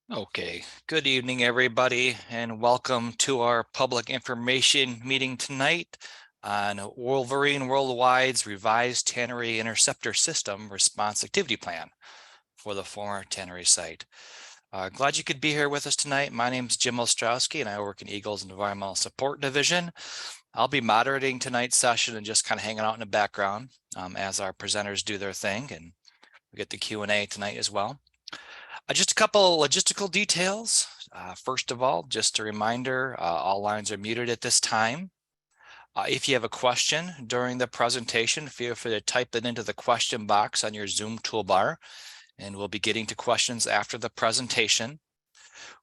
Okay, good evening, everybody, and welcome to our public information meeting tonight on Wolverine World Wide's revised Tannery Interceptor System Response Activity Plan for the former Tannery Site. Glad you could be here with us tonight. My name is Jim Ostrowski, and I work in EGLE's Environmental Support Division. I'll be moderating tonight's session and just kind of hanging out in the background as our presenters do their thing, and we get the Q&A tonight as well. Just a couple logistical details. First of all, just a reminder, all lines are muted at this time. If you have a question during the presentation, feel free to type it into the question box on your Zoom toolbar, and we'll be getting to questions after the presentation.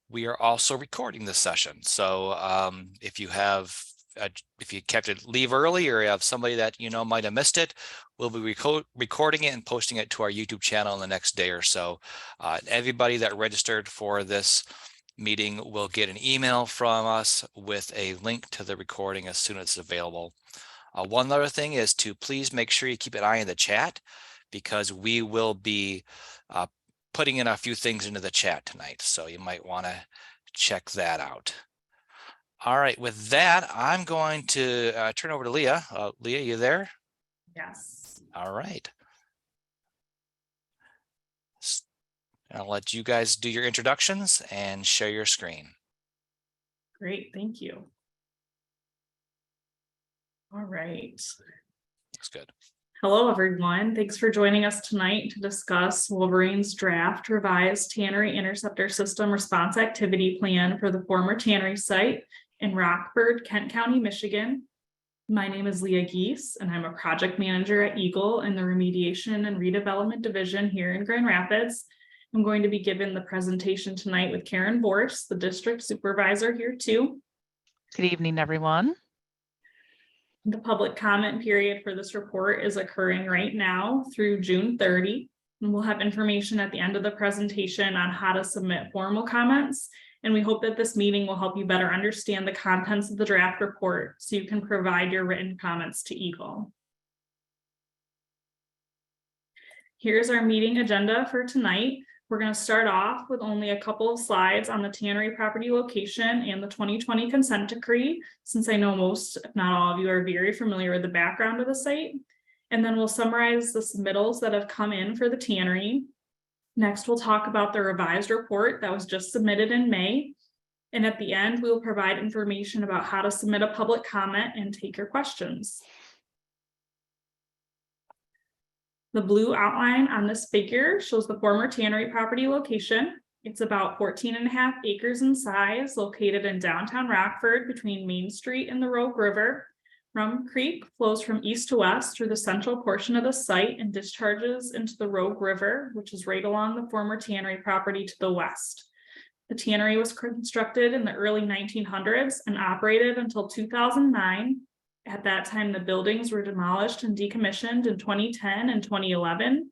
We are also recording this session, so if you kept it leave early or you have somebody that you know might have missed it, we'll be recording it and posting it to our YouTube channel in the next day or so. Everybody that registered for this meeting will get an email from us with a link to the recording as soon as it's available. One other thing is to please make sure you keep an eye on the chat, because we will be putting in a few things into the chat tonight, so you might want to check that out. All right, with that, I'm going to turn over to Leah. Leah, you there? Yes. All right. I'll let you guys do your introductions and share your screen. Great, thank you. All right. Looks good. Hello, everyone. Thanks for joining us tonight to discuss Wolverine's draft revised Tannery Interceptor System Response Activity Plan for the former Tannery Site in Rockford, Kent County, Michigan. My name is Leah Geese, and I'm a project manager at EGLE in the Remediation and Redevelopment Division here in Grand Rapids. I'm going to be given the presentation tonight with Karen Vorse, the district supervisor here too. Good evening, everyone. The public comment period for this report is occurring right now through June 30. And we'll have information at the end of the presentation on how to submit formal comments. And we hope that this meeting will help you better understand the contents of the draft report so you can provide your written comments to EGLE. Here's our meeting agenda for tonight. We're going to start off with only a couple of slides on the Tannery property location and the 2020 consent decree, since I know most, if not all of you, are very familiar with the background of the site. And then we'll summarize the submittals that have come in for the Tannery. Next, we'll talk about the revised report that was just submitted in May. And at the end, we'll provide information about how to submit a public comment and take your questions. The blue outline on this figure shows the former Tannery property location. It's about 14.5 acres in size, located in downtown Rockford between Main Street and the Rogue River. Rum Creek flows from east to west through the central portion of the site and discharges into the Rogue River, which is right along the former Tannery property to the west. The Tannery was constructed in the early 1900s and operated until 2009. At that time, the buildings were demolished and decommissioned in 2010 and 2011.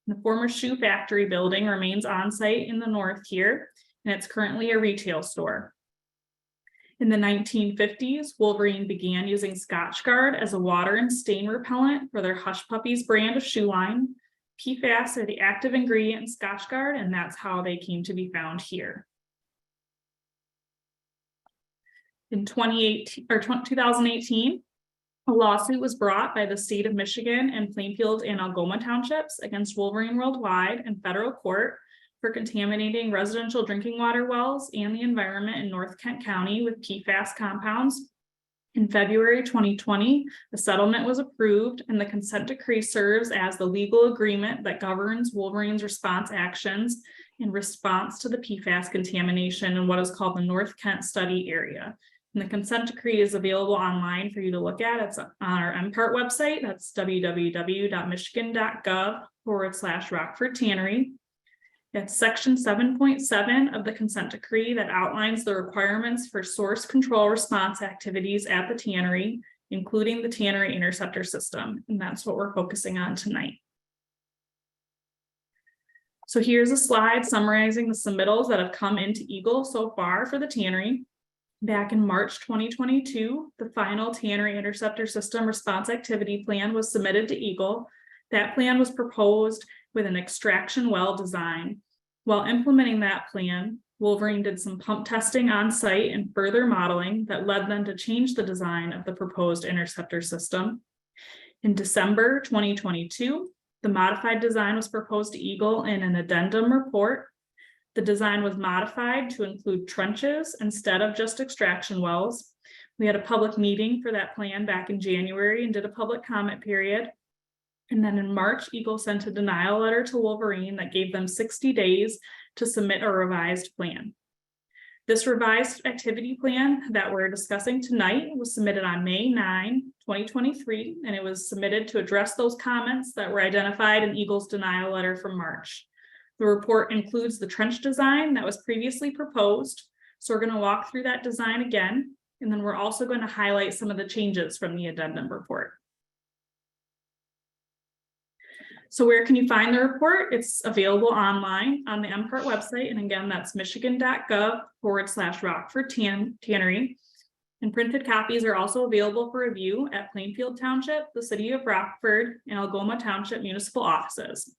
The former shoe factory building remains on site in the north here, and it's currently a retail store. In the 1950s, Wolverine began using Scotchgard as a water and stain repellent for their Hush Puppies brand of shoe line. PFAS are the active ingredient in Scotchgard, and that's how they came to be found here. In 2018, a lawsuit was brought by the state of Michigan and Plainfield and Algoma townships against Wolverine World Wide in federal court for contaminating residential drinking water wells and the environment in North Kent County with PFAS compounds. In February 2020, the settlement was approved, and the consent decree serves as the legal agreement that governs Wolverine's response actions in response to the PFAS contamination in what is called the North Kent Study Area. And the consent decree is available online for you to look at. It's on our MPART website. That's www.michigan.gov/Rockford Tannery. It's section 7.7 of the consent decree that outlines the requirements for source control response activities at the Tannery, including the Tannery Interceptor system. And that's what we're focusing on tonight. So here's a slide summarizing the submittals that have come into EGLE so far for the Tannery. Back in March 2022, the final Tannery Interceptor System Response Activity Plan was submitted to EGLE. That plan was proposed with an extraction well design. While implementing that plan, Wolverine did some pump testing on site and further modeling that led them to change the design of the proposed interceptor system. In December 2022, the modified design was proposed to EGLE in an addendum report. The design was modified to include trenches instead of just extraction wells. We had a public meeting for that plan back in January and did a public comment period. And then in March, EGLE sent a denial letter to Wolverine that gave them 60 days to submit a revised plan. This revised activity plan that we're discussing tonight was submitted on May 9, 2023, and it was submitted to address those comments that were identified in EGLE's denial letter from March. The report includes the trench design that was previously proposed. So we're going to walk through that design again, and then we're also going to highlight some of the changes from the addendum report. So where can you find the report? It's available online on the MPART website. And again, that's michigan.gov/Rockford Tannery. And printed copies are also available for review at Plainfield Township, the City of Rockford, and Algoma Township municipal offices.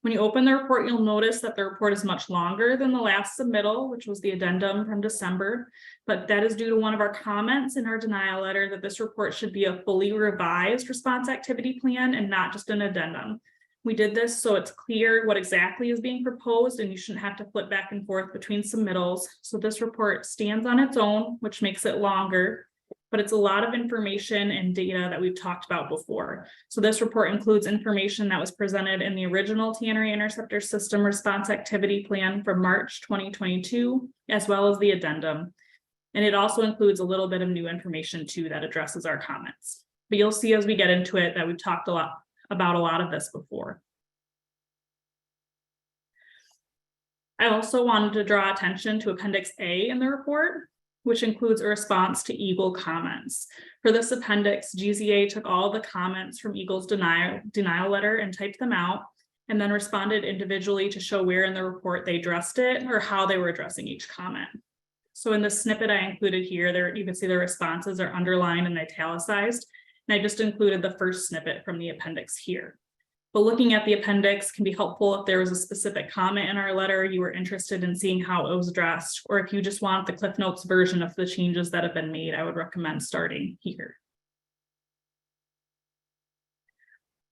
When you open the report, you'll notice that the report is much longer than the last submittal, which was the addendum from December, but that is due to one of our comments in our denial letter that this report should be a fully revised response activity plan and not just an addendum. We did this so it's clear what exactly is being proposed and you shouldn't have to flip back and forth between submittals. So this report stands on its own, which makes it longer, but it's a lot of information and data that we've talked about before. So this report includes information that was presented in the original Tannery Interceptor System Response Activity Plan from March 2022, as well as the addendum. And it also includes a little bit of new information too that addresses our comments. But you'll see as we get into it that we've talked about a lot of this before. I also wanted to draw attention to Appendix A in the report, which includes a response to EGLE comments. For this appendix, GZA took all the comments from EGLE's denial letter and typed them out, and then responded individually to show where in the report they addressed it or how they were addressing each comment. So in the snippet I included here, there you can see the responses are underlined and italicized, and I just included the first snippet from the appendix here. But looking at the appendix can be helpful if there was a specific comment in our letter you were interested in seeing how it was addressed, or if you just want the Cliff Notes version of the changes that have been made, I would recommend starting here.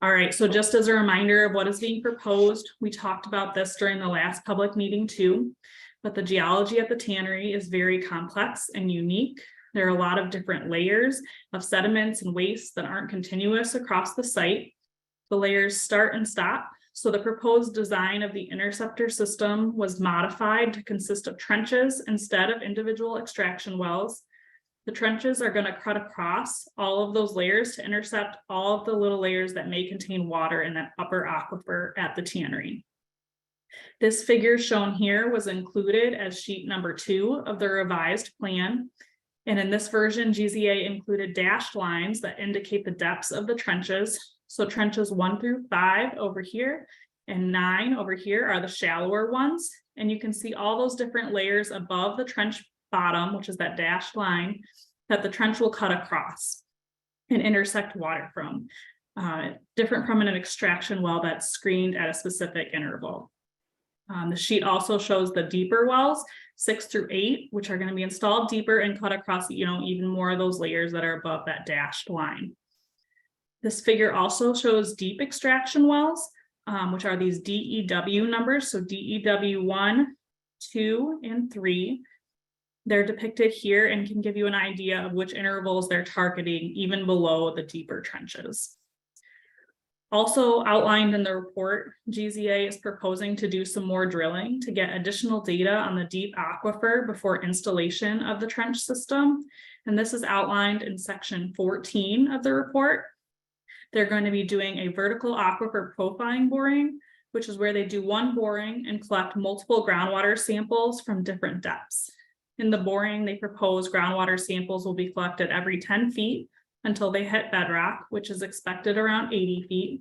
All right, so just as a reminder of what is being proposed, we talked about this during the last public meeting too, but the geology at the tannery is very complex and unique. There are a lot of different layers of sediments and wastes that aren't continuous across the site. The layers start and stop. So the proposed design of the interceptor system was modified to consist of trenches instead of individual extraction wells. The trenches are going to cut across all of those layers to intercept all of the little layers that may contain water in that upper aquifer at the tannery. This figure shown here was included as sheet number 2 of the revised plan. And in this version, GZA included dashed lines that indicate the depths of the trenches. So trenches 1 through 5 over here and 9 over here are the shallower ones. And you can see all those different layers above the trench bottom, which is that dashed line, that the trench will cut across and intersect water from, different from an extraction well that's screened at a specific interval. The sheet also shows the deeper wells, 6 through 8, which are going to be installed deeper and cut across, even more of those layers that are above that dashed line. This figure also shows deep extraction wells, which are these DEW numbers. So DEW 1, 2, and 3. They're depicted here and can give you an idea of which intervals they're targeting, even below the deeper trenches. Also outlined in the report, GZA is proposing to do some more drilling to get additional data on the deep aquifer before installation of the trench system. And this is outlined in section 14 of the report. They're going to be doing a vertical aquifer profiling boring, which is where they do one boring and collect multiple groundwater samples from different depths. In the boring, they propose groundwater samples will be collected every 10 feet until they hit bedrock, which is expected around 80 feet.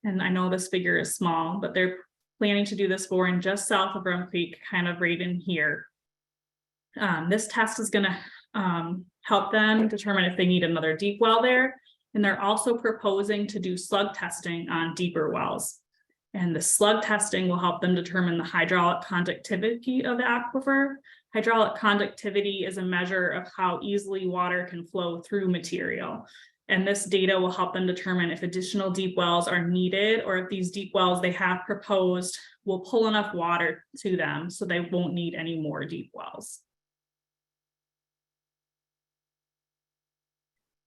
And I know this figure is small, but they're planning to do this boring just south of Rum Creek, kind of right in here. This test is going to help them determine if they need another deep well there. And they're also proposing to do slug testing on deeper wells. And the slug testing will help them determine the hydraulic conductivity of the aquifer. Hydraulic conductivity is a measure of how easily water can flow through material. And this data will help them determine if additional deep wells are needed, or if these deep wells they have proposed will pull enough water to them so they won't need any more deep wells.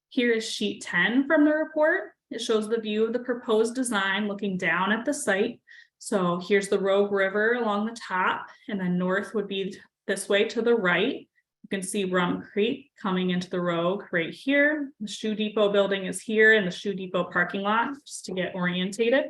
Here is sheet 10 from the report. It shows the view of the proposed design looking down at the site. So here's the Rogue River along the top, and then north would be this way to the right. You can see Rum Creek coming into the Rogue right here. The Shoe Depot building is here, and the Shoe Depot parking lot, just to get orientated.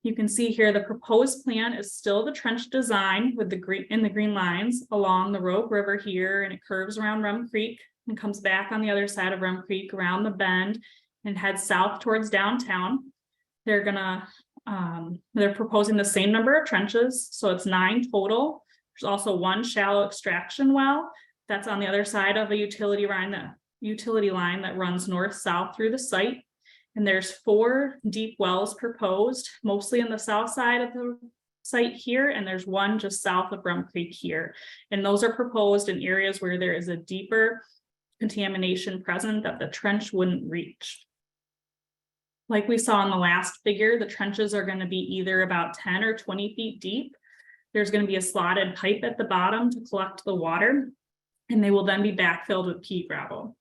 You can see here the proposed plan is still the trench design with the green lines along the Rogue River here, and it curves around Rum Creek and comes back on the other side of Rum Creek around the bend and heads south towards downtown. They're proposing the same number of trenches, so it's 9 total. There's also 1 shallow extraction well that's on the other side of a utility line that runs north-south through the site. And there's 4 deep wells proposed, mostly in the south side of the site here, and there's 1 just south of Rum Creek here. And those are proposed in areas where there is a deeper contamination present that the trench wouldn't reach. Like we saw in the last figure, the trenches are going to be either about 10 or 20 feet deep. There's going to be a slotted pipe at the bottom to collect the water, and they will then be backfilled with pea gravel.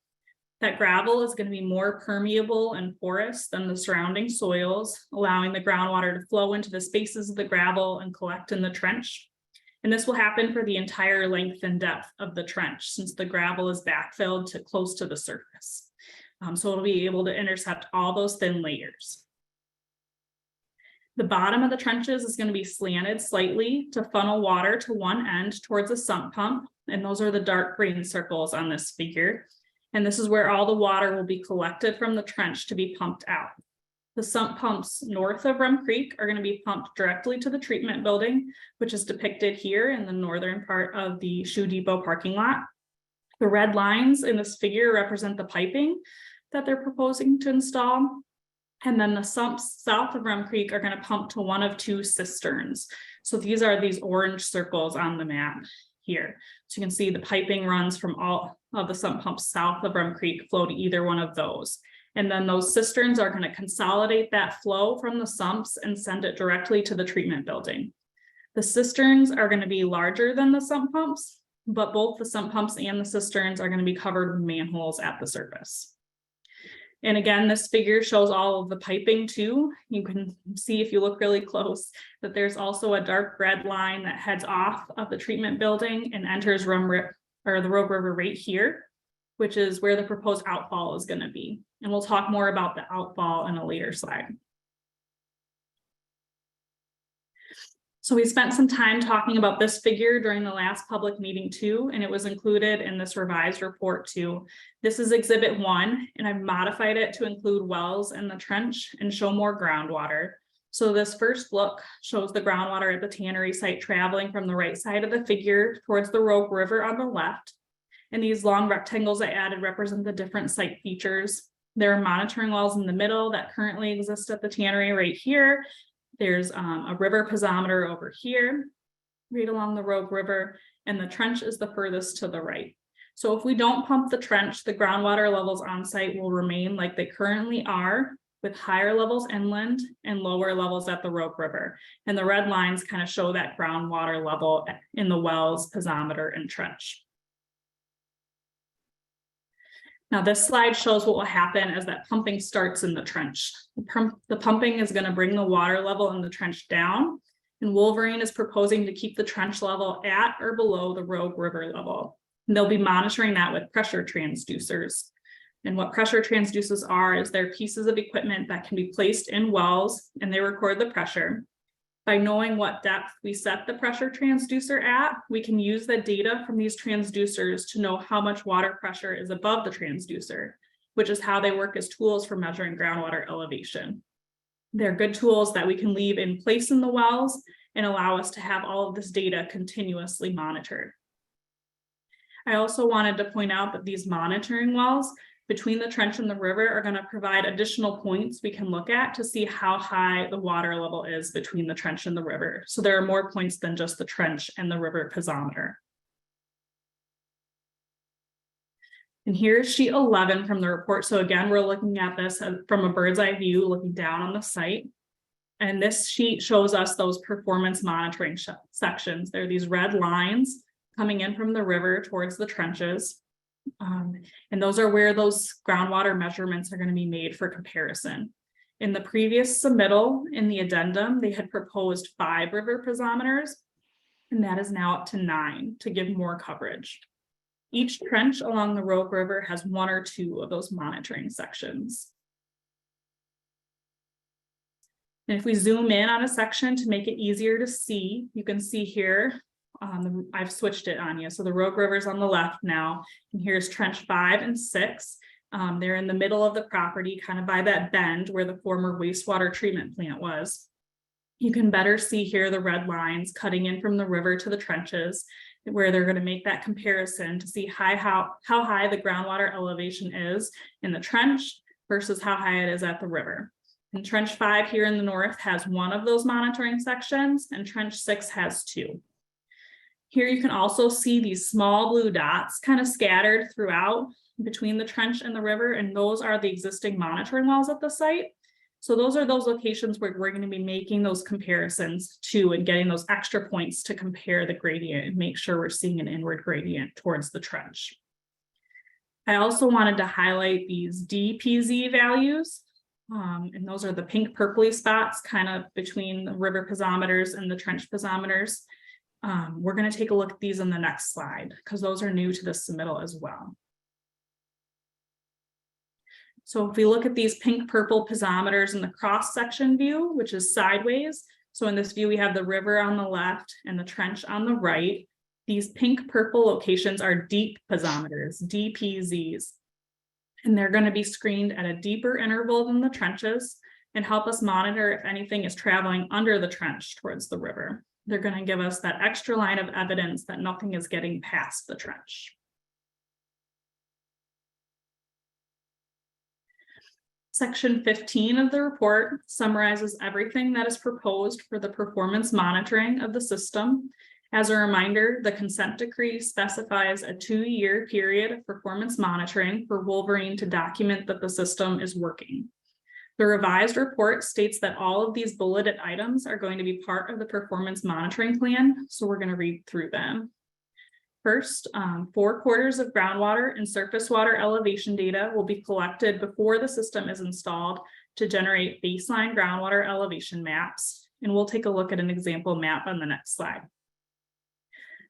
That gravel is going to be more permeable and porous than the surrounding soils, allowing the groundwater to flow into the spaces of the gravel and collect in the trench. And this will happen for the entire length and depth of the trench, since the gravel is backfilled to close to the surface. So it'll be able to intercept all those thin layers. The bottom of the trenches is going to be slanted slightly to funnel water to one end towards a sump pump. And those are the dark green circles on this figure. And this is where all the water will be collected from the trench to be pumped out. The sump pumps north of Rum Creek are going to be pumped directly to the treatment building, which is depicted here in the northern part of the Shoe Depot parking lot. The red lines in this figure represent the piping that they're proposing to install. And then the sumps south of Rum Creek are going to pump to one of 2 cisterns. So these are these orange circles on the map here. So you can see the piping runs from all of the sump pumps south of Rum Creek, flow to either one of those. And then those cisterns are going to consolidate that flow from the sumps and send it directly to the treatment building. The cisterns are going to be larger than the sump pumps, but both the sump pumps and the cisterns are going to be covered with manholes at the surface. And again, this figure shows all of the piping too. You can see if you look really close that there's also a dark red line that heads off of the treatment building and enters the Rogue River right here, which is where the proposed outfall is going to be. And we'll talk more about the outfall in a later slide. So we spent some time talking about this figure during the last public meeting too, and it was included in this revised report too. This is exhibit 1, and I've modified it to include wells in the trench and show more groundwater. So this first look shows the groundwater at the Tannery site traveling from the right side of the figure towards the Rogue River on the left. And these long rectangles I added represent the different site features. There are monitoring wells in the middle that currently exist at the tannery right here. There's a river piezometer over here, right along the Rogue River, and the trench is the furthest to the right. So if we don't pump the trench, the groundwater levels on site will remain like they currently are, with higher levels inland and lower levels at the Rogue River. And the red lines kind of show that groundwater level in the wells, piezometer, and trench. Now this slide shows what will happen as that pumping starts in the trench. The pumping is going to bring the water level in the trench down, and Wolverine is proposing to keep the trench level at or below the Rogue River level. And they'll be monitoring that with pressure transducers. And what pressure transducers are is they're pieces of equipment that can be placed in wells, and they record the pressure. By knowing what depth we set the pressure transducer at, we can use the data from these transducers to know how much water pressure is above the transducer, which is how they work as tools for measuring groundwater elevation. They're good tools that we can leave in place in the wells and allow us to have all of this data continuously monitored. I also wanted to point out that these monitoring wells between the trench and the river are going to provide additional points we can look at to see how high the water level is between the trench and the river. So there are more points than just the trench and the river piezometer. And here's sheet 11 from the report. So again, we're looking at this from a bird's eye view, looking down on the site. And this sheet shows us those performance monitoring sections. There are these red lines coming in from the river towards the trenches. And those are where those groundwater measurements are going to be made for comparison. In the previous submittal in the addendum, they had proposed 5 river piezometers, and that is now up to 9 to give more coverage. Each trench along the Rogue River has 1 or 2 of those monitoring sections. And if we zoom in on a section to make it easier to see, you can see here, I've switched it on you. So the Rogue River's on the left now, and here's trench 5 and 6. They're in the middle of the property, kind of by that bend where the former wastewater treatment plant was. You can better see here the red lines cutting in from the river to the trenches, where they're going to make that comparison to see how high the groundwater elevation is in the trench versus how high it is at the river. And trench 5 here in the north has 1 of those monitoring sections, and trench 6 has 2. Here you can also see these small blue dots kind of scattered throughout between the trench and the river, and those are the existing monitoring wells at the site. So those are those locations where we're going to be making those comparisons to and getting those extra points to compare the gradient and make sure we're seeing an inward gradient towards the trench. I also wanted to highlight these DPZ values. And those are the pink purpley spots kind of between the river piezometers and the trench piezometers. We're going to take a look at these in the next slide because those are new to the submittal as well. So if we look at these pink purple piezometers in the cross section view, which is sideways. So in this view, we have the river on the left and the trench on the right. These pink purple locations are deep piezometers, DPZs. And they're going to be screened at a deeper interval than the trenches and help us monitor if anything is traveling under the trench towards the river. They're going to give us that extra line of evidence that nothing is getting past the trench. Section 15 of the report summarizes everything that is proposed for the performance monitoring of the system. As a reminder, the consent decree specifies a 2-year period of performance monitoring for Wolverine to document that the system is working. The revised report states that all of these bulleted items are going to be part of the performance monitoring plan, so we're going to read through them. First, 4 quarters of groundwater and surface water elevation data will be collected before the system is installed to generate baseline groundwater elevation maps, and we'll take a look at an example map on the next slide.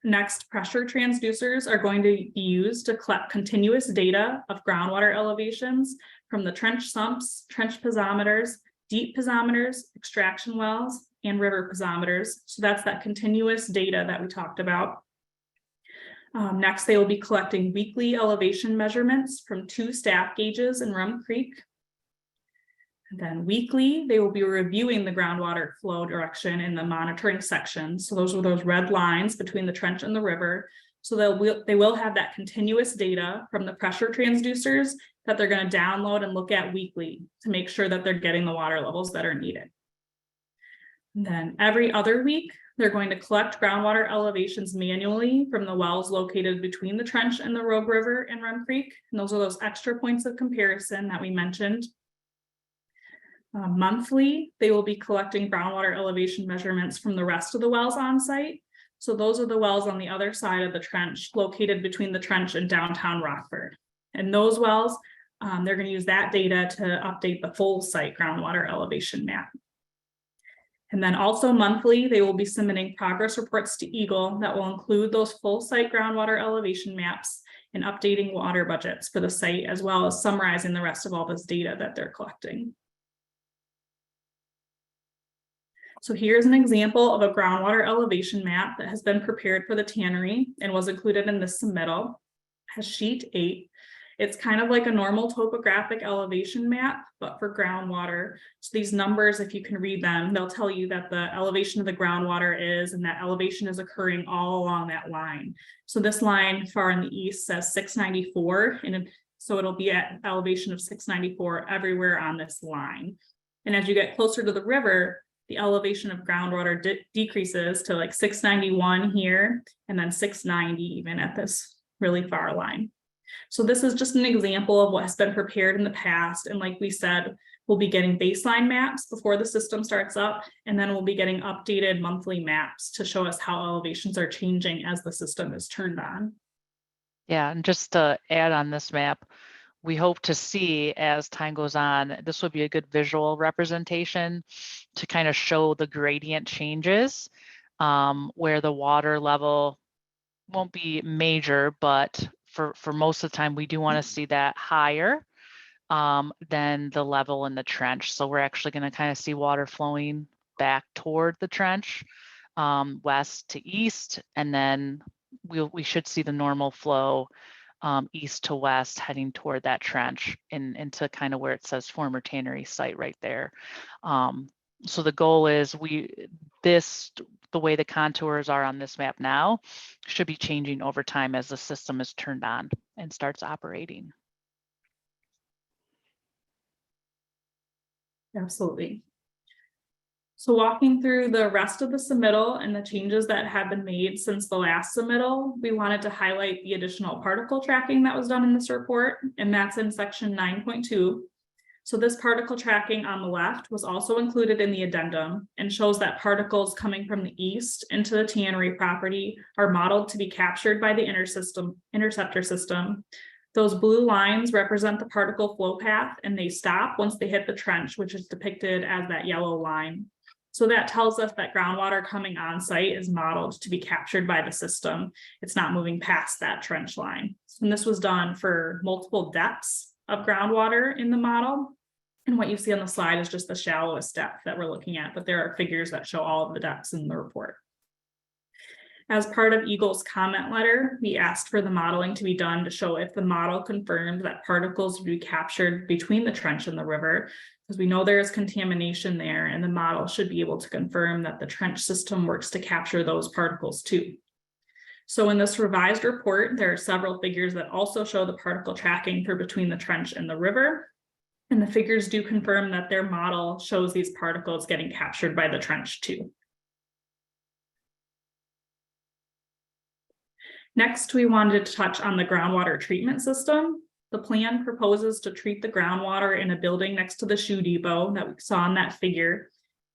Next, pressure transducers are going to be used to collect continuous data of groundwater elevations from the trench sumps, trench piezometers, deep piezometers, extraction wells, and river piezometers. So that's that continuous data that we talked about. Next, they will be collecting weekly elevation measurements from 2 staff gauges in Rum Creek. And then weekly, they will be reviewing the groundwater flow direction in the monitoring section. So those are those red lines between the trench and the river. So they will have that continuous data from the pressure transducers that they're going to download and look at weekly to make sure that they're getting the water levels that are needed. And then every other week, they're going to collect groundwater elevations manually from the wells located between the trench and the Rogue River in Rum Creek. And those are those extra points of comparison that we mentioned. Monthly, they will be collecting groundwater elevation measurements from the rest of the wells on site. So those are the wells on the other side of the trench located between the trench and downtown Rockford. And those wells, they're going to use that data to update the full site groundwater elevation map. And then also monthly, they will be submitting progress reports to EGLE that will include those full site groundwater elevation maps and updating water budgets for the site, as well as summarizing the rest of all this data that they're collecting. So here's an example of a groundwater elevation map that has been prepared for the tannery and was included in this submittal. It has sheet 8. It's kind of like a normal topographic elevation map, but for groundwater. So these numbers, if you can read them, they'll tell you that the elevation of the groundwater is, and that elevation is occurring all along that line. So this line far in the east says 694, and So it'll be at elevation of 694 everywhere on this line. And as you get closer to the river, the elevation of groundwater decreases to like 691 here, and then 690 even at this really far line. So this is just an example of what has been prepared in the past. And like we said, we'll be getting baseline maps before the system starts up, and then we'll be getting updated monthly maps to show us how elevations are changing as the system is turned on. Yeah, and just to add on this map, we hope to see as time goes on, this would be a good visual representation to kind of show the gradient changes, where the water level won't be major, but for most of the time, we do want to see that higher than the level in the trench. So we're actually going to kind of see water flowing back toward the trench, west to east, and then we should see the normal flow east to west heading toward that trench into kind of where it says former Tannery Site right there. So the goal is the way the contours are on this map now should be changing over time as the system is turned on and starts operating. Absolutely. So walking through the rest of the submittal and the changes that have been made since the last submittal, we wanted to highlight the additional particle tracking that was done in this report, and that's in section 9.2. So this particle tracking on the left was also included in the addendum and shows that particles coming from the east into the Tannery property are modeled to be captured by the interceptor system. Those blue lines represent the particle flow path, and they stop once they hit the trench, which is depicted as that yellow line. So that tells us that groundwater coming on site is modeled to be captured by the system. It's not moving past that trench line. And this was done for multiple depths of groundwater in the model. And what you see on the slide is just the shallowest depth that we're looking at, but there are figures that show all of the depths in the report. As part of EGLE's comment letter, we asked for the modeling to be done to show if the model confirmed that particles would be captured between the trench and the river, because we know there is contamination there, and the model should be able to confirm that the trench system works to capture those particles too. So in this revised report, there are several figures that also show the particle tracking for between the trench and the river. And the figures do confirm that their model shows these particles getting captured by the trench too. Next, we wanted to touch on the groundwater treatment system. The plan proposes to treat the groundwater in a building next to the shoe depot that we saw in that figure.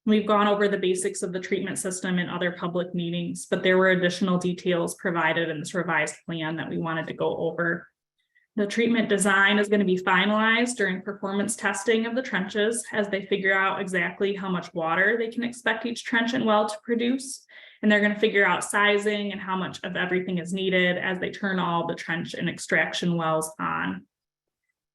We've gone over the basics of the treatment system in other public meetings, but there were additional details provided in this revised plan that we wanted to go over. The treatment design is going to be finalized during performance testing of the trenches as they figure out exactly how much water they can expect each trench and well to produce. And they're going to figure out sizing and how much of everything is needed as they turn all the trench and extraction wells on.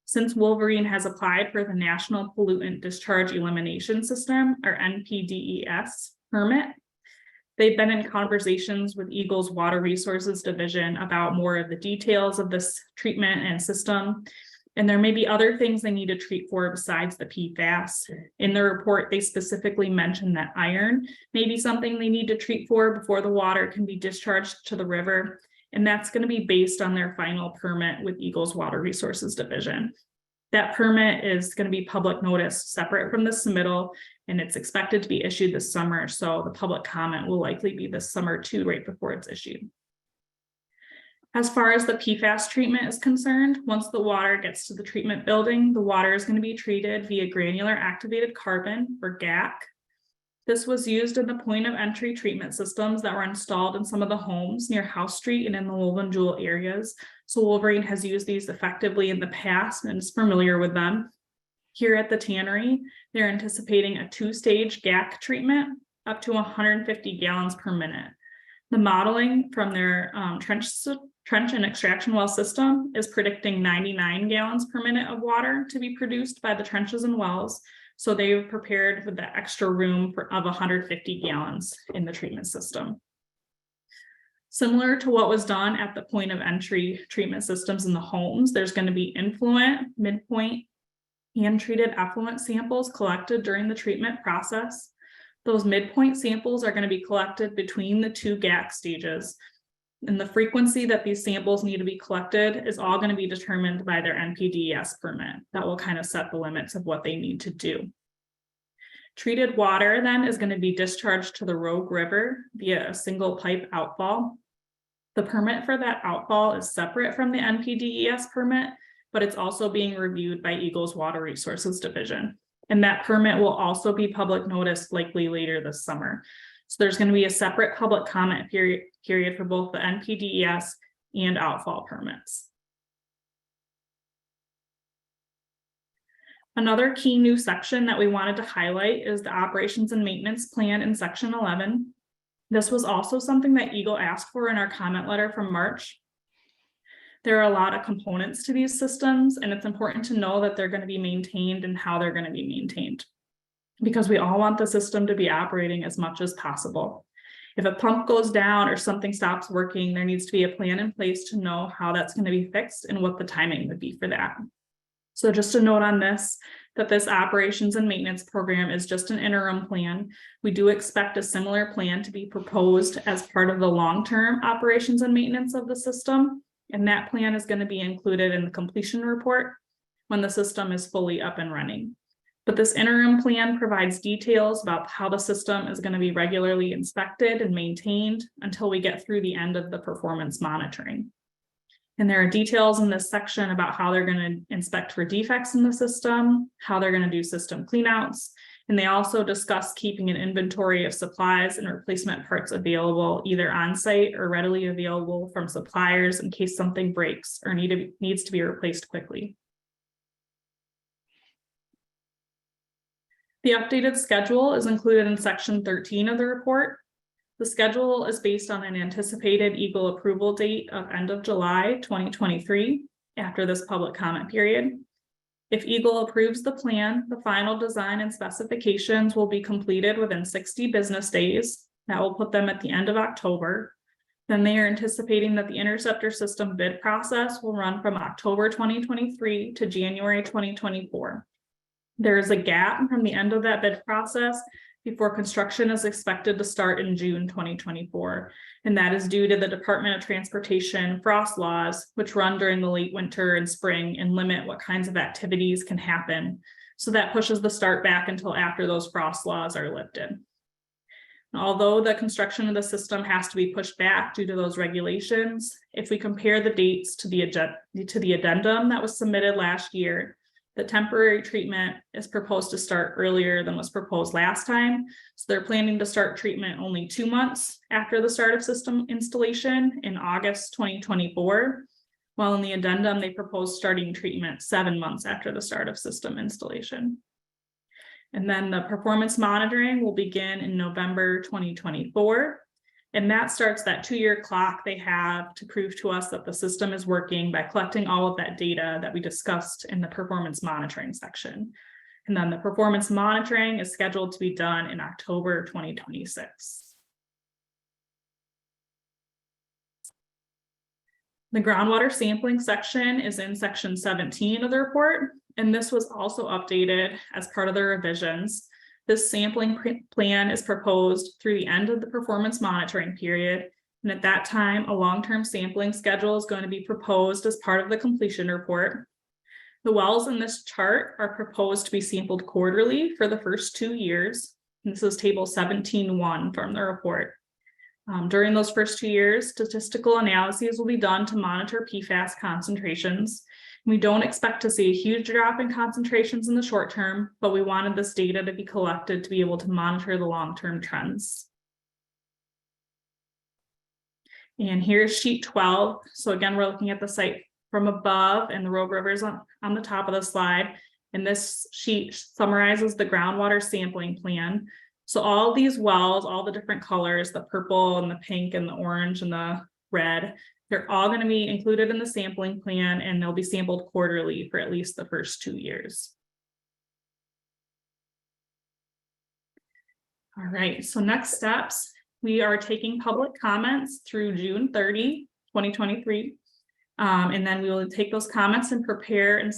Since Wolverine has applied for the National Pollutant Discharge Elimination System, or NPDES permit, they've been in conversations with EGLE's Water Resources Division about more of the details of this treatment and system. And there may be other things they need to treat for besides the PFAS. In the report, they specifically mentioned that iron may be something they need to treat for before the water can be discharged to the river. And that's going to be based on their final permit with EGLE's Water Resources Division. That permit is going to be public notice separate from the submittal, and it's expected to be issued this summer. So the public comment will likely be this summer too, right before it's issued. As far as the PFAS treatment is concerned, once the water gets to the treatment building, the water is going to be treated via granular activated carbon, or GAC. This was used in the point of entry treatment systems that were installed in some of the homes near House Street and in the Wolverine Jewel areas. So Wolverine has used these effectively in the past and is familiar with them. Here at the Tannery, they're anticipating a 2-stage GAC treatment up to 150 gallons per minute. The modeling from their trench and extraction well system is predicting 99 gallons per minute of water to be produced by the trenches and wells. So they've prepared with the extra room of 150 gallons in the treatment system. Similar to what was done at the point of entry treatment systems in the homes, there's going to be influent, midpoint, and treated effluent samples collected during the treatment process. Those midpoint samples are going to be collected between the 2 GAC stages. And the frequency that these samples need to be collected is all going to be determined by their NPDES permit. That will kind of set the limits of what they need to do. Treated water then is going to be discharged to the Rogue River via a single pipe outfall. The permit for that outfall is separate from the NPDES permit, but it's also being reviewed by EGLE's Water Resources Division. And that permit will also be public noticed likely later this summer. So there's going to be a separate public comment period for both the NPDES and outfall permits. Another key new section that we wanted to highlight is the operations and maintenance plan in section 11. This was also something that EGLE asked for in our comment letter from March. There are a lot of components to these systems, and it's important to know that they're going to be maintained and how they're going to be maintained, because we all want the system to be operating as much as possible. If a pump goes down or something stops working, there needs to be a plan in place to know how that's going to be fixed and what the timing would be for that. So just a note on this, that this operations and maintenance program is just an interim plan. We do expect a similar plan to be proposed as part of the long-term operations and maintenance of the system. And that plan is going to be included in the completion report when the system is fully up and running. But this interim plan provides details about how the system is going to be regularly inspected and maintained until we get through the end of the performance monitoring. And there are details in this section about how they're going to inspect for defects in the system, how they're going to do system cleanouts, and they also discuss keeping an inventory of supplies and replacement parts available either on site or readily available from suppliers in case something breaks or needs to be replaced quickly. The updated schedule is included in section 13 of the report. The schedule is based on an anticipated EGLE approval date of end of July 2023 after this public comment period. If EGLE approves the plan, the final design and specifications will be completed within 60 business days. That will put them at the end of October. Then they are anticipating that the interceptor system bid process will run from October 2023 to January 2024. There is a gap from the end of that bid process before construction is expected to start in June 2024. And that is due to the Department of Transportation frost laws, which run during the late winter and spring and limit what kinds of activities can happen. So that pushes the start back until after those frost laws are lifted. Although the construction of the system has to be pushed back due to those regulations, if we compare the dates to the addendum that was submitted last year, the temporary treatment is proposed to start earlier than was proposed last time. So they're planning to start treatment only 2 months after the start of system installation in August 2024, while in the addendum, they proposed starting treatment 7 months after the start of system installation. And then the performance monitoring will begin in November 2024. And that starts that 2-year clock they have to prove to us that the system is working by collecting all of that data that we discussed in the performance monitoring section. And then the performance monitoring is scheduled to be done in October 2026. The groundwater sampling section is in section 17 of the report, and this was also updated as part of the revisions. This sampling plan is proposed through the end of the performance monitoring period. And at that time, a long-term sampling schedule is going to be proposed as part of the completion report. The wells in this chart are proposed to be sampled quarterly for the first 2 years. And this is table 17.1 from the report. During those first 2 years, statistical analyses will be done to monitor PFAS concentrations. We don't expect to see a huge drop in concentrations in the short term, but we wanted this data to be collected to be able to monitor the long-term trends. And here's sheet 12. So again, we're looking at the site from above and the Rogue River is on the top of the slide. And this sheet summarizes the groundwater sampling plan. So all these wells, all the different colors, the purple and the pink and the orange and the red, they're all going to be included in the sampling plan, and they'll be sampled quarterly for at least the first 2 years. All right, so next steps, we are taking public comments through June 30, 2023. And then we will take those comments and prepare and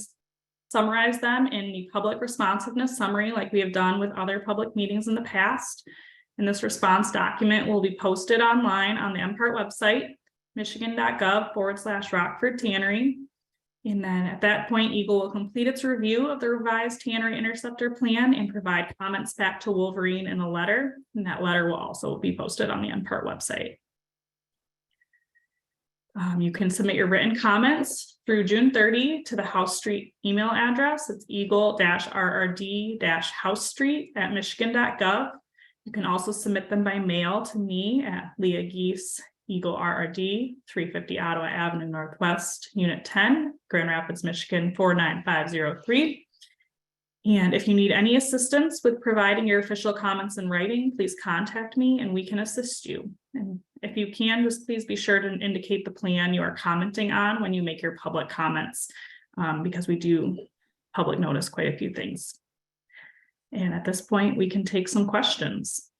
summarize them in the public responsiveness summary like we have done with other public meetings in the past. And this response document will be posted online on the MPART website. michigan.gov/Rockford Tannery. And then at that point, EGLE will complete its review of the revised Tannery Interceptor plan and provide comments back to Wolverine in a letter. And that letter will also be posted on the NPART website. You can submit your written comments through June 30 to the House Street email address. It's eagle-rrd-housestreet@michigan.gov. You can also submit them by mail to me at Leah Geese, EGLE RRD, 350 Ottawa Avenue Northwest, Unit 10, Grand Rapids, Michigan, 49503. And if you need any assistance with providing your official comments in writing, please contact me and we can assist you. And if you can, just please be sure to indicate the plan you are commenting on when you make your public comments, because we do public notice quite a few things. And at this point, we can take some questions.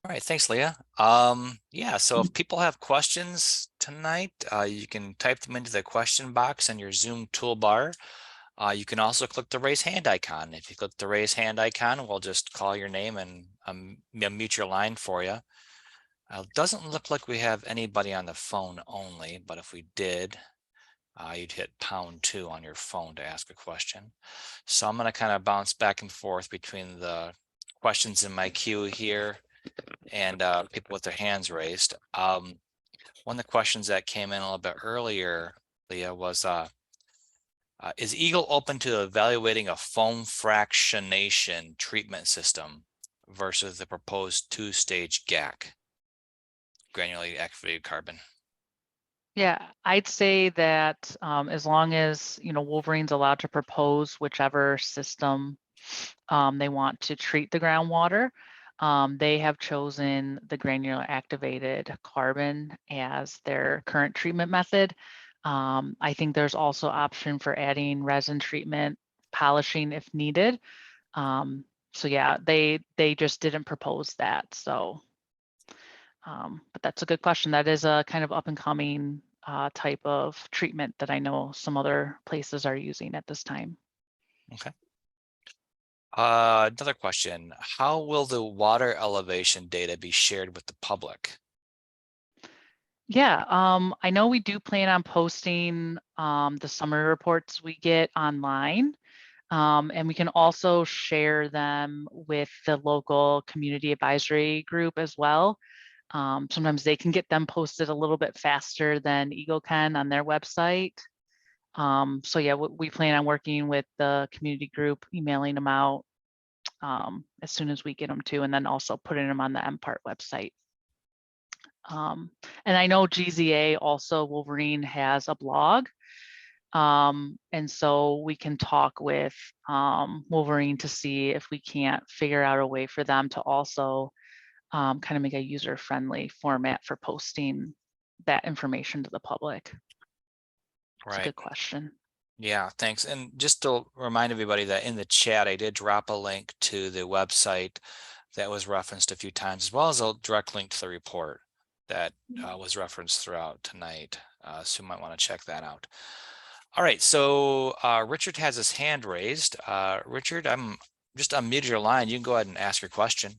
All right, thanks, Leah. Yeah, so if people have questions tonight, you can type them into the question box in your Zoom toolbar. You can also click the raise hand icon. If you click the raise hand icon, we'll just call your name and mute your line for you. It doesn't look like we have anybody on the phone only, but if we did, you'd hit #2 on your phone to ask a question. So I'm going to kind of bounce back and forth between the questions in my queue here and people with their hands raised. One of the questions that came in a little bit earlier, Leah, was is EGLE open to evaluating a foam fractionation treatment system versus the proposed 2-stage GAC, granularly activated carbon? Yeah, I'd say that as long as, Wolverine's allowed to propose whichever system they want to treat the groundwater, they have chosen the granular activated carbon as their current treatment method. I think there's also option for adding resin treatment, polishing if needed. So yeah, they just didn't propose that. So, but that's a good question. That is a kind of up and coming type of treatment that I know some other places are using at this time. Okay. Another question, how will the water elevation data be shared with the public? Yeah, I know we do plan on posting the summary reports we get online, and we can also share them with the local community advisory group as well. Sometimes they can get them posted a little bit faster than EGLE can on their website. So yeah, we plan on working with the community group, emailing them out as soon as we get them to, and then also putting them on the NPART website. And I know GZA also, Wolverine has a blog. And so we can talk with Wolverine to see if we can't figure out a way for them to also kind of make a user-friendly format for posting that information to the public. That's a good question. Yeah, thanks. And just to remind everybody that in the chat, I did drop a link to the website that was referenced a few times, as well as a direct link to the report that was referenced throughout tonight. So you might want to check that out. All right, so Richard has his hand raised. Richard, I'm just unmuted your line. You can go ahead and ask your question.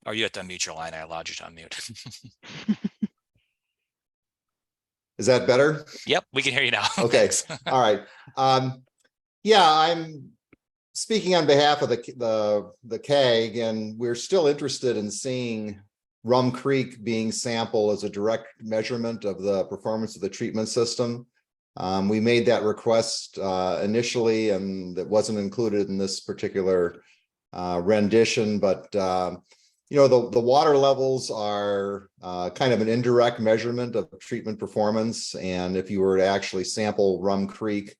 Or you have to unmute your line. I allowed you to unmute. Is that better? Yep, we can hear you now. Okay. All right. Yeah, I'm speaking on behalf of the CAG, and we're still interested in seeing Rum Creek being sampled as a direct measurement of the performance of the treatment system. We made that request initially, and that wasn't included in this particular rendition, but the water levels are kind of an indirect measurement of treatment performance. And if you were to actually sample Rum Creek,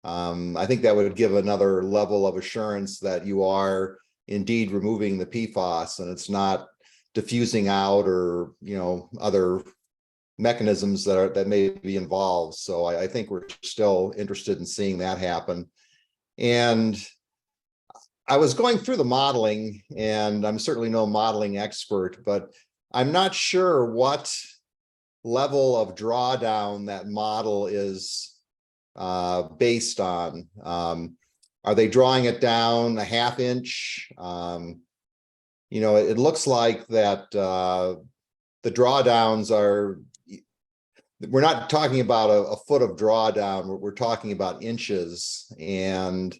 I think that would give another level of assurance that you are indeed removing the PFAS and it's not diffusing out or, other mechanisms that may be involved. So I think we're still interested in seeing that happen. And I was going through the modeling, and I'm certainly no modeling expert, but I'm not sure what level of drawdown that model is based on. Are they drawing it down a 1/2 inch? it looks like that the drawdowns are, we're not talking about a foot of drawdown, we're talking about inches. And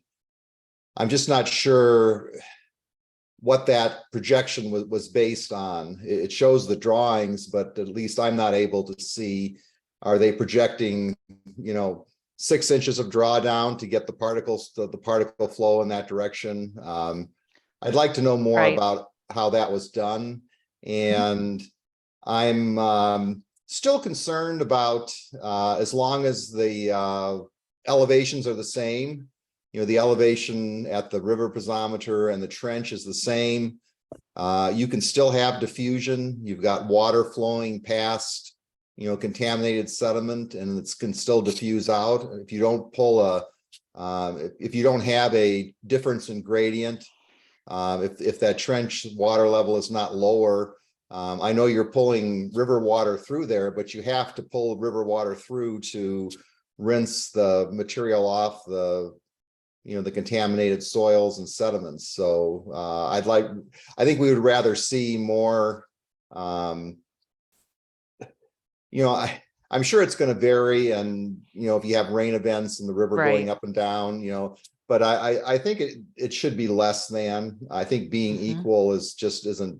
I'm just not sure what that projection was based on. It shows the drawings, but at least I'm not able to see, are they projecting, 6 inches of drawdown to get the particles, the particle flow in that direction? I'd like to know more Right. about how that was done. And I'm still concerned about, as long as the elevations are the same, the elevation at the river piezometer and the trench is the same, you can still have diffusion. You've got water flowing past, contaminated sediment, and it can still diffuse out. If you don't pull if you don't have a difference in gradient, if that trench water level is not lower, I know you're pulling river water through there, but you have to pull river water through to rinse the material off the contaminated soils and sediments. So I think we would rather see more, I'm sure it's going to vary, and if you have rain events and the river going up and down, but I think it should be less than. I think being equal isn't,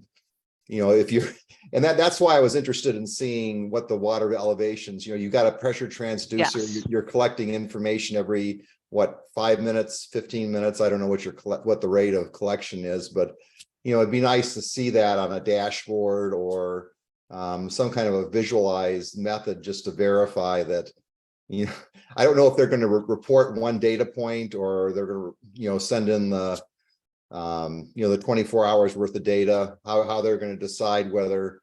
if you're, and that's why I was interested in seeing what the water elevations, you got a pressure transducer, Yes. you're collecting information every, 5 minutes, 15 minutes. I don't know what the rate of collection is, but it'd be nice to see that on a dashboard or some kind of a visualized method just to verify that. I don't know if they're going to report one data point, or they're going to send in the the 24 hours worth of data, how they're going to decide whether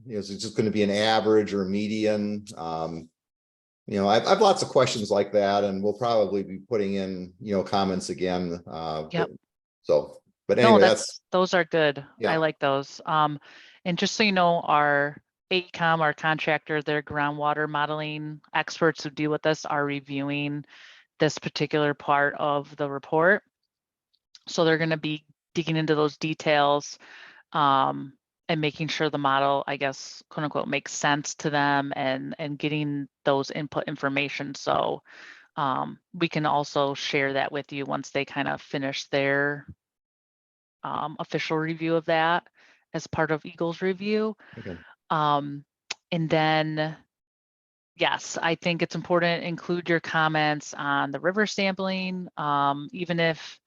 is it just going to be an average or a median. I've lots of questions like that, and we'll probably be putting in comments again. Yep. But anyway, no, those are good. Yeah. I like those. And just so you know, our AECOM, our contractor, their groundwater modeling experts who deal with this are reviewing this particular part of the report. So they're going to be digging into those details and making sure the model, I guess, quote unquote, makes sense to them, and getting those input information. So we can also share that with you once they kind of finish their official review of that as part of EGLE's review. Okay. And then, yes, I think it's important to include your comments on the river sampling, even if,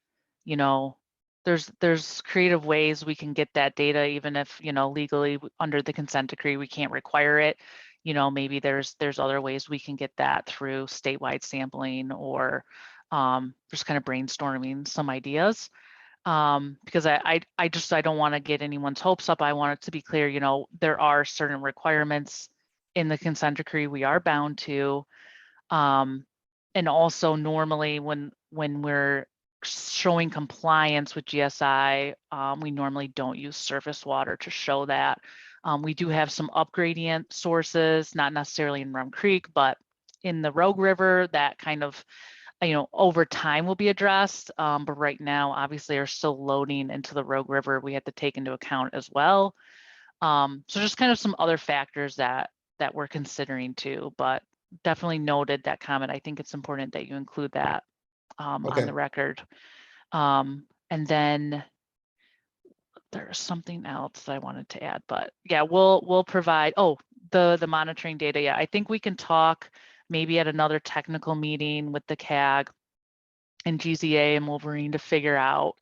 there's creative ways we can get that data, even if, legally under the consent decree, we can't require it. Maybe there's other ways we can get that through statewide sampling, or just kind of brainstorming some ideas. Because I don't want to get anyone's hopes up. I want it to be clear, there are certain requirements in the consent decree we are bound to. And also normally when we're showing compliance with GSI, we normally don't use surface water to show that. We do have some upgradient sources, not necessarily in Rum Creek, but in the Rogue River that kind of, over time will be addressed. But right now, obviously, are still loading into the Rogue River. We have to take into account as well. So just kind of some other factors that we're considering too, but definitely noted that comment. I think it's important that you include that on the record. And then there's something else I wanted to add, but yeah, we'll provide, the monitoring data. Yeah, I think we can talk maybe at another technical meeting with the CAG and GZA and Wolverine to figure out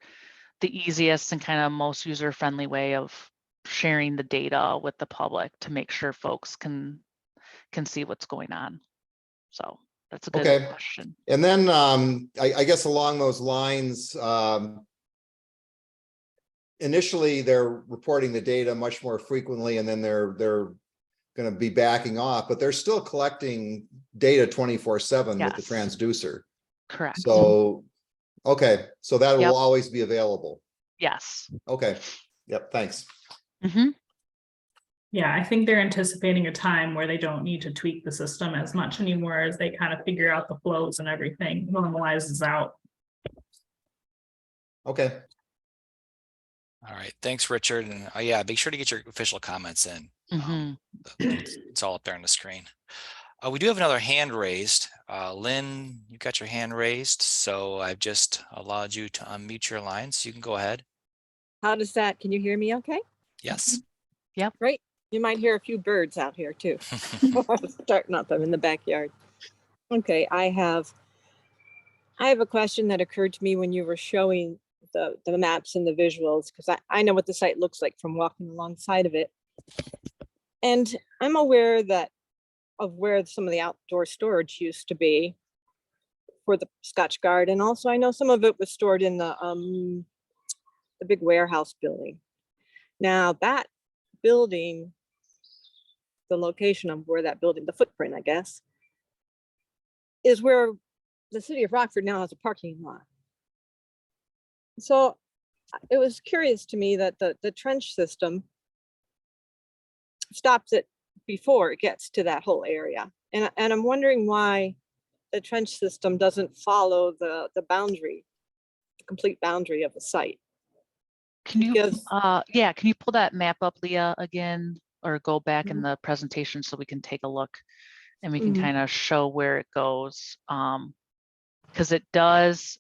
the easiest and kind of most user-friendly way of sharing the data with the public to make sure folks can see what's going on. So that's a good question. And then I guess along those lines, initially they're reporting the data much more frequently, and then they're going to be backing off, but they're still collecting data 24/7 with the transducer. Correct. So, so that will Yep. always be available. Yes. Okay. Yep. Thanks. Yeah, I think they're anticipating a time where they don't need to tweak the system as much anymore, as they kind of figure out the flows and everything normalizes out. Okay. All right, thanks, Richard. And yeah, make sure to get your official comments in. It's all up there on the screen. We do have another hand raised. Lynn, you got your hand raised, so I've just allowed you to unmute your line, so you can go ahead. How does that, can you hear me okay? Yes. Yep. Great. You might hear a few birds out here too. Starting up, I'm in the backyard. Okay, I have a question that occurred to me when you were showing the maps and the visuals, because I know what the site looks like from walking alongside of it. And I'm aware of where some of the outdoor storage used to be for the Scotch Guard. And also I know some of it was stored in the big warehouse building. Now that building, the location of where that building, the footprint, I guess, is where the city of Rockford now has a parking lot. So it was curious to me that the trench system stops it before it gets to that whole area. And I'm wondering why the trench system doesn't follow the boundary, the complete boundary of the site. Can you, Because- yeah, can you pull that map up, Leah, again, or go back in the presentation so we can take a look and we can kind of show where it goes. Because it does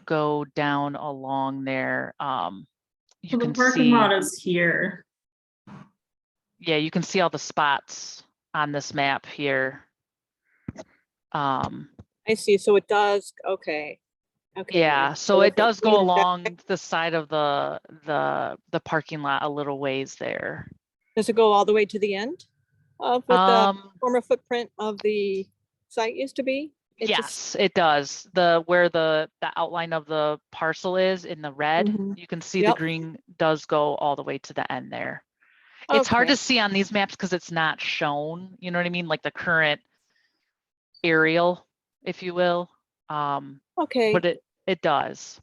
go down along there. You So the can parking see, lot is here. yeah, you can see all the spots on this map here. I see. So it does. Okay. Okay. Yeah, so it does go Back- along the side of the parking lot a little ways there. Does it go all the way to the end of what the former footprint of the site used to be? It just- Yes, it does. Where the outline of the parcel is in the red, you can see the Yep. green does go all the way to the end there. It's hard Okay. to see on these maps because it's not shown, you know what I mean? Like the current aerial, if you will. Okay. But it does.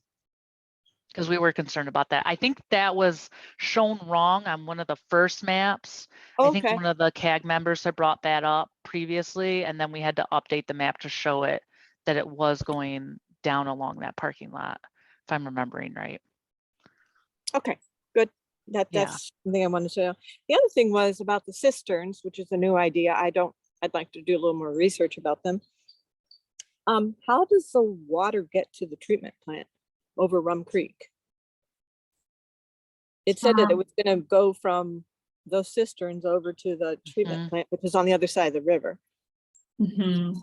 Because we were concerned about that. I think that was shown wrong on one of the first maps. I think Okay. one of the CAG members had brought that up previously, and then we had to update the map to show it that it was going down along that parking lot, if I'm remembering right. Okay, good. Yeah. That's something I wanted to know. The other thing was about the cisterns, which is a new idea. I'd like to do a little more research about them. How does the water get to the treatment plant over Rum Creek? It said that it was gonna go from those cisterns over to the treatment plant, which is on the other side of the river. Mhm.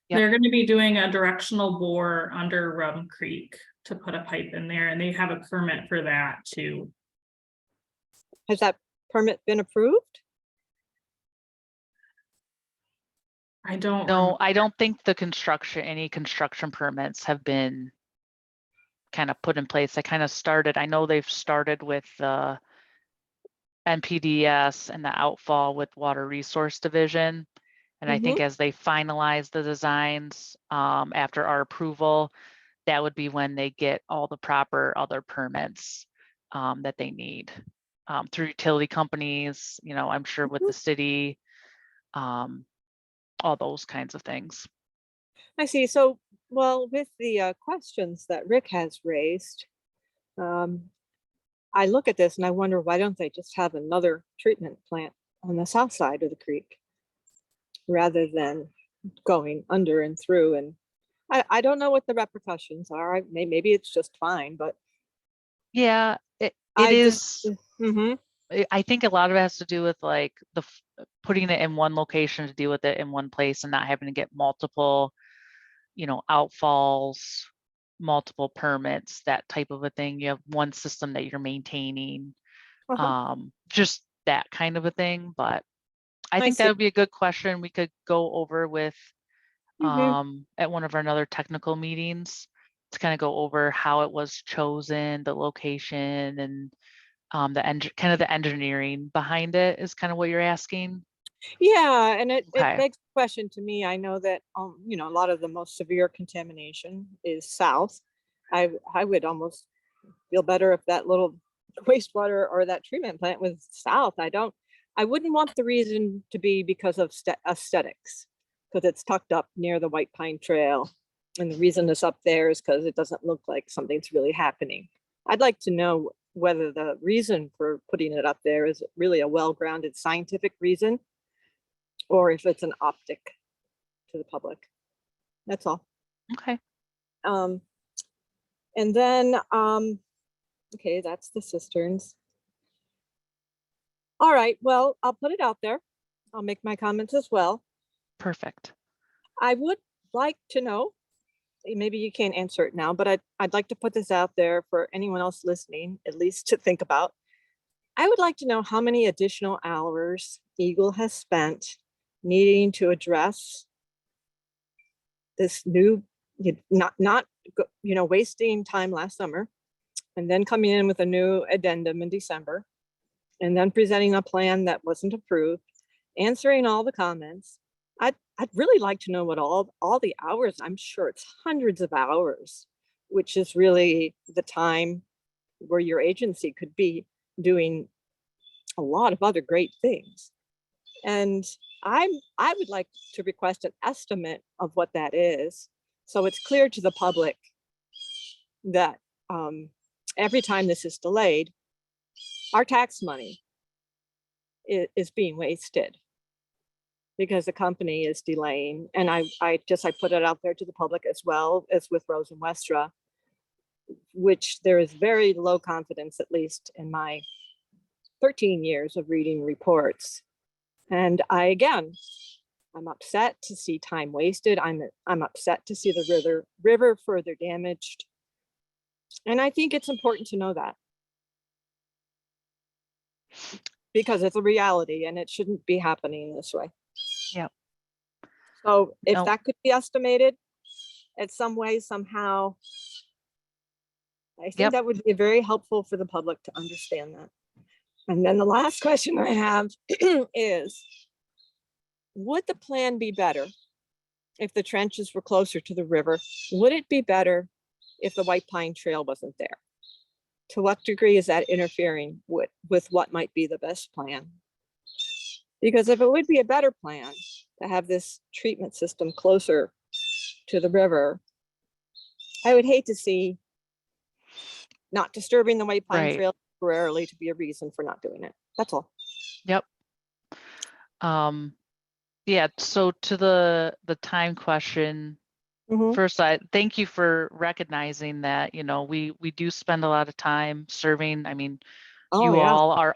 Yep. They're going to be doing a directional bore under Rum Creek to put a pipe in there, and they have a permit for that too. Has that permit been approved? I don't No, remember. I don't think any construction permits have been kind of put in place. I know they've started with the NPDS and the outfall with Water Resource Division. And I think as they finalize the designs after our approval, that would be when they get all the proper other permits that they need through utility companies, you know, I'm sure with the city, all those kinds of things. I see. So, well, with the questions that Rick has raised, I look at this and I wonder, why don't they just have another treatment plant on the south side of the creek rather than going under and through? And I don't know what the repercussions are. Maybe it's just fine, but Yeah, it I is. Mhm. I think a lot of it has to do with like putting it in one location to deal with it in one place and not having to get multiple, you know, outfalls, multiple permits, that type of a thing. You have one system that you're maintaining, just that kind of a thing. But I think that would be a good question we could go over with at one of our other technical meetings to kind of go over how it was chosen, the location, and kind of the engineering behind it is kind of what you're asking. Yeah, and it Okay. begs the question to me. I know that you know, a lot of the most severe contamination is south. I would almost feel better if that little wastewater or that treatment plant was south. I wouldn't want the reason to be because of aesthetics, because it's tucked up near the White Pine Trail. And the reason it's up there is because it doesn't look like something's really happening. I'd like to know whether the reason for putting it up there is really a well-grounded scientific reason, or if it's an optic to the public. That's all. Okay. And then, okay, that's the cisterns. All right, well, I'll put it out there. I'll make my comments as well. Perfect. I would like to know, maybe you can't answer it now, but I'd like to put this out there for anyone else listening, at least to think about. I would like to know how many additional hours EGLE has spent needing to address this new, not wasting time last summer, and then coming in with a new addendum in December, and then presenting a plan that wasn't approved, answering all the comments. I'd really like to know what all the hours, I'm sure it's hundreds of hours, which is really the time where your agency could be doing a lot of other great things. And I would like to request an estimate of what that is, so it's clear to the public that every time this is delayed, our tax money is being wasted because the company is delaying. And I put it out there to the public as well as with Rose and Westra, which there is very low confidence, at least in my 13 years of reading reports. And I'm upset to see time wasted. I'm upset to see the river further damaged. And I think it's important to know that, because it's a reality and it shouldn't be happening this way. Yeah. So if No. that could be estimated in some way, somehow, I think Yep. that would be very helpful for the public to understand that. And then the last question I have is, would the plan be better if the trenches were closer to the river? Would it be better if the White Pine Trail wasn't there? To what degree is that interfering with what might be the best plan? Because if it would be a better plan to have this treatment system closer to the river, I would hate to see not disturbing the White Pine Right. Trail temporarily to be a reason for not doing it. That's all. Yep. Yeah, so to the time question, Mhm. first, I thank you for recognizing that, we do spend a lot of time serving. I mean, Oh, you yeah. all are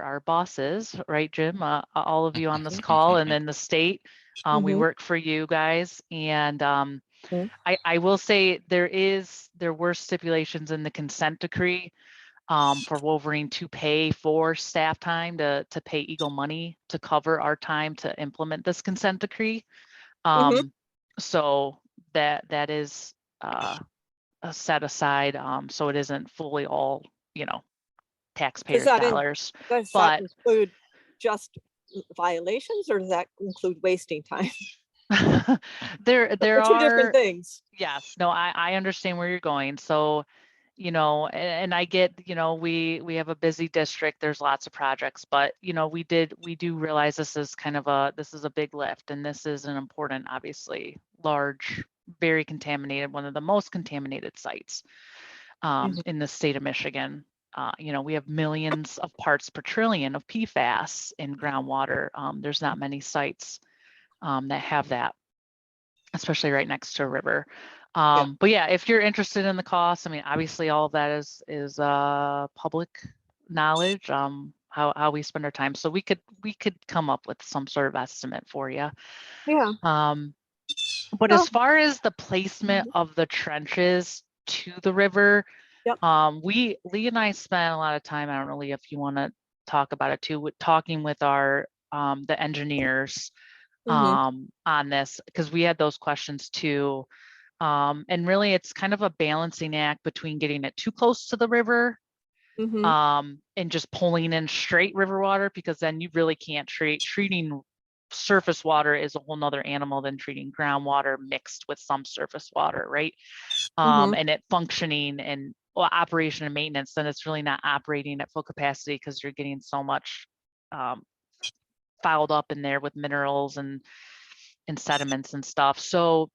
our bosses, right, Jim? All of you on this call, and then the state. We Mhm. work for you guys, and Mhm. I will say there were stipulations in the consent decree for Wolverine to pay for staff time to pay EGLE money to cover our time to implement this consent decree. Mhm. So that is set aside, so it isn't fully all, Does taxpayers' that dollars. does that But include just violations, or does that include wasting time? there They're two different are, things. yes, no, I understand where you're going. So, and I get, we have a busy district, there's lots of projects, but we do realize this is a big lift, and this is an important, obviously large, very contaminated, one of the most contaminated sites in the state of Michigan. We have millions of parts per trillion of PFAS in groundwater. There's not many sites that have that, especially right next to a river. But yeah, if you're interested in the cost, I mean, obviously all of that is public knowledge, how we spend our time. So we could come up with some sort of estimate for you. Yeah. But Well, as far as the placement of the trenches to the river, Yep. Lee and I spent a lot of time, I don't know, Lee, if you want to talk about it too, talking with the engineers on this, because we had those questions too. And really it's kind of a balancing act between getting it too close to the river and just pulling in straight river water, because then you really can't treating surface water is a whole nother animal than treating groundwater mixed with some surface water, right? And it functioning and operation and maintenance, then it's really not operating at full capacity because you're getting so much fouled up in there with minerals and sediments and stuff. So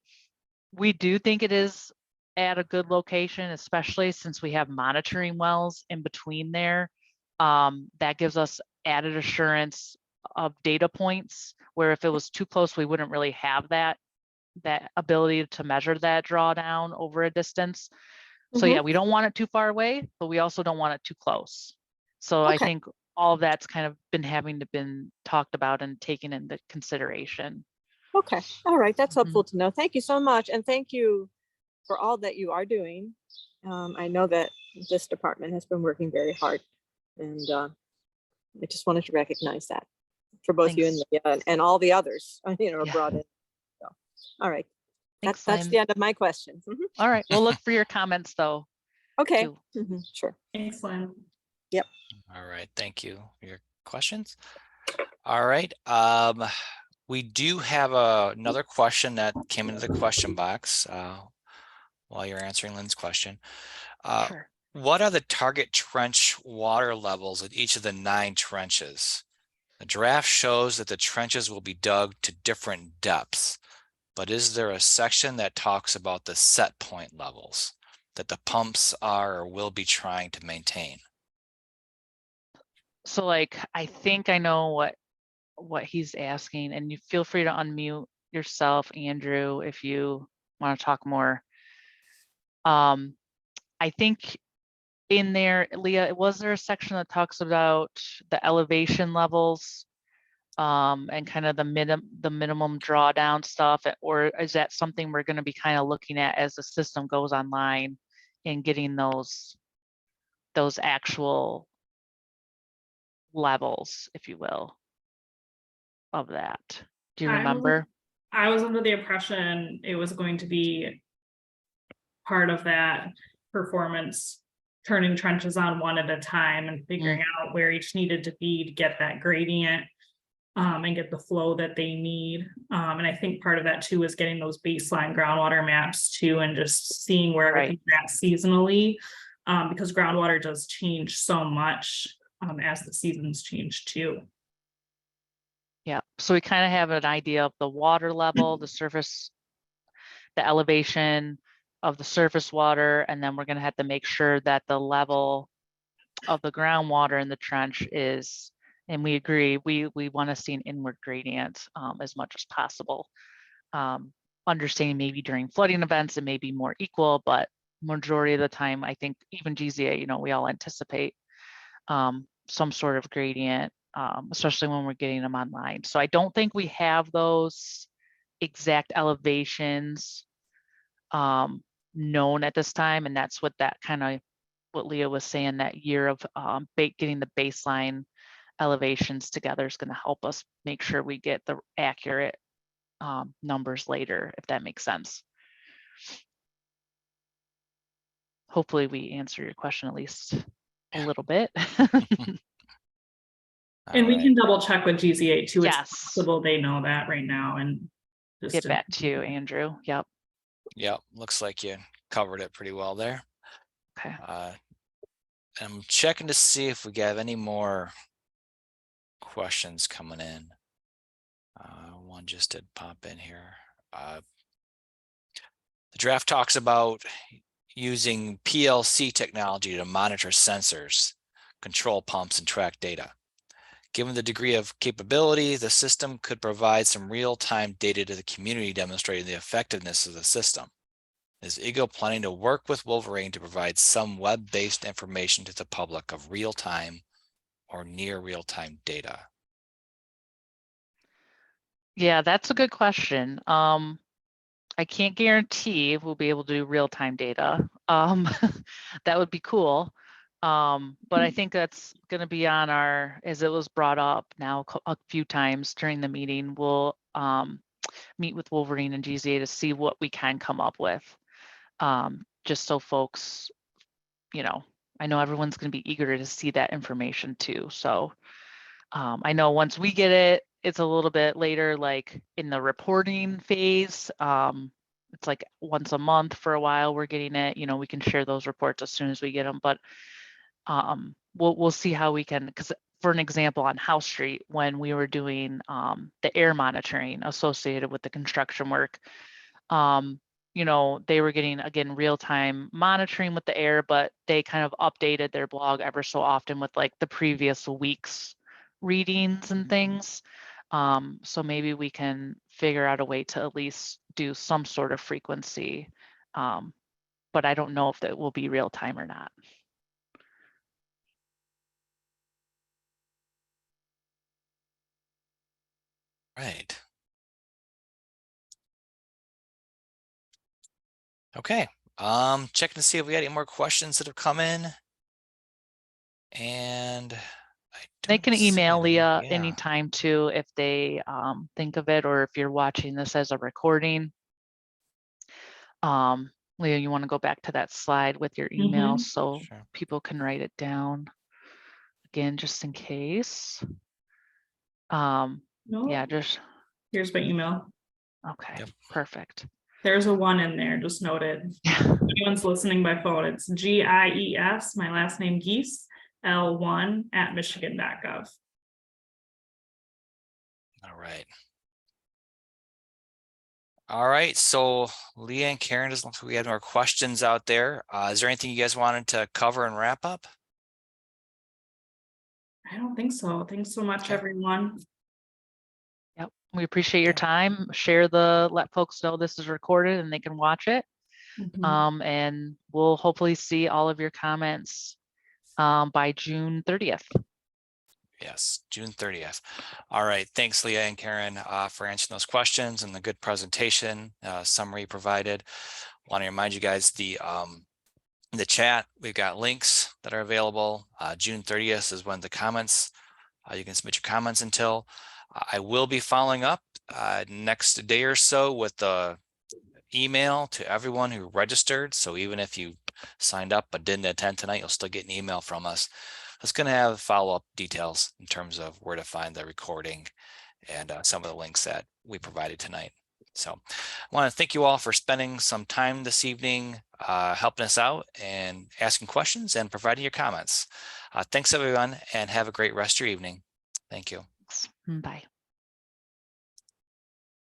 we do think it is at a good location, especially since we have monitoring wells in between there. That gives us added assurance of data points, where if it was too close, we wouldn't really have that ability to measure that drawdown over a distance. So yeah, we don't want it too far away, but we also don't want it too close. So I Okay. think all of that's kind of been talked about and taken into consideration. Okay, all right, that's Mhm. helpful to know. Thank you so much, and thank you for all that you are doing. I know that this department has been working very hard, and I just wanted to recognize that for both you and Thanks. Leah and all the others, are Yeah. brought in. So, all right, Thanks, that's Lynn. the end of my questions. All right, we'll look for your comments though, Okay, too. sure. Thanks, Lynn. All right, thank you for your questions. All right, we do have another question that came into the question box while you're answering Lynn's question. Sure. What are the target trench water levels at each of the 9 trenches? The draft shows that the trenches will be dug to different depths, but is there a section that talks about the set point levels that the pumps are or will be trying to maintain? So like, I think I know what he's asking, and you feel free to unmute yourself, Andrew, if you want to talk more. I think in there, Leah, was there a section that talks about the elevation levels and kind of the minimum drawdown stuff, or is that something we're going to be kind of looking at as the system goes online and getting those actual levels, if you will, of that? Do you remember? I was under the impression it was going to be part of that performance, turning trenches on one at a time and figuring out where each needed to be to get that gradient and get the flow that they need. And I think part of that too is getting those baseline groundwater maps too, and just seeing where everything's at seasonally, because groundwater does change so much as the seasons change too. Yeah, so we kind of have an idea of the water level, the surface, the elevation of the surface water, and then we're going to have to make sure that the level of the groundwater in the trench is, and we agree, we want to see an inward gradient as much as possible. Understanding maybe during flooding events it may be more equal, but majority of the time, I think even GZA, we all anticipate some sort of gradient, especially when we're getting them online. So I don't think we have those exact elevations known at this time, and that's what what Leah was saying, that year of getting the baseline elevations together is going to help us make sure we get the accurate numbers later, if that makes sense. Hopefully we answer your question at least a little bit. And we can double check with GZA too. It's Yes. possible they know that right now and just Get back to you, Andrew. Yep. Yep, looks like you covered it pretty well there. Okay. I'm checking to see if we have any more questions coming in. One just did pop in here. The draft talks about using PLC technology to monitor sensors, control pumps, and track data. Given the degree of capability, the system could provide some real-time data to the community demonstrating the effectiveness of the system. Is EGLE planning to work with Wolverine to provide some web-based information to the public of real-time or near real-time data? Yeah, that's a good question. I can't guarantee we'll be able to do real-time data. That would be cool. But I think that's going to be on our, as it was brought up now a few times during the meeting, we'll meet with Wolverine and GZA to see what we can come up with. Just so folks, I know everyone's going to be eager to see that information too. So I know once we get it, it's a little bit later, like in the reporting phase. It's like once a month for a while we're getting it. We can share those reports as soon as we get them, but we'll see how we can, because for an example, on House Street, when we were doing the air monitoring associated with the construction work, you know, they were getting, again, real-time monitoring with the air, but they kind of updated their blog ever so often with like the previous week's readings and things. So maybe we can figure out a way to at least do some sort of frequency. But I don't know if that will be real time or not. Right. Okay. Checking to see if we got any more questions that have come in. And They can email Leah Yeah. anytime too if they think of it, or if you're watching this as a recording. Leah, you want to go back to that slide with your email so Sure. people can write it down again, just in case. Yeah, just Here's my email. okay. Yep. Perfect. There's a 1 in there, just noted. Yeah. If anyone's listening by phone, it's GIES, my last name Geese, L1@michigan.gov. All right. All right. So Leah and Karen, doesn't look like we have more questions out there. Is there anything you guys wanted to cover and wrap up? I don't think so. Thanks so much, Okay. everyone. Yep. We appreciate your Yeah. time. Let folks know this is recorded and they can watch it. And we'll hopefully see all of your comments by June 30th. Yes, June 30th. All right. Thanks, Leah and Karen, for answering those questions and the good presentation summary provided. Want to remind you guys the chat, we've got links that are available. June 30th is when the comments, you can submit your comments until. I will be following up next day or so with the email to everyone who registered. So even if you signed up but didn't attend tonight, you'll still get an email from us. It's going to have follow-up details in terms of where to find the recording and some of the links that we provided tonight. So I want to thank you all for spending some time this evening helping us out and asking questions and providing your comments. Thanks everyone, and have a great rest of your evening. Thank you. Bye.